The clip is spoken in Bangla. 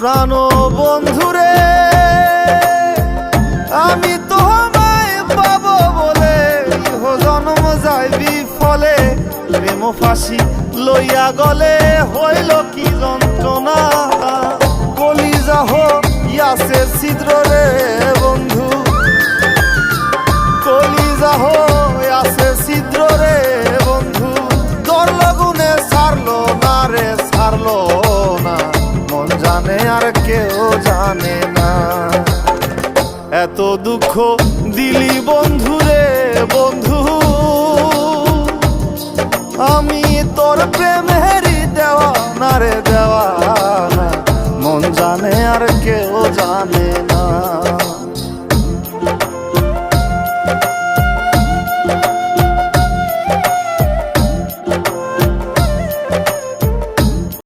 প্রাণ বন্ধুরে আমি তোমায় পাবো বলে ইহ জন্ম যায় বিফলে প্রেম ফাঁসি লইয়া গলে হইল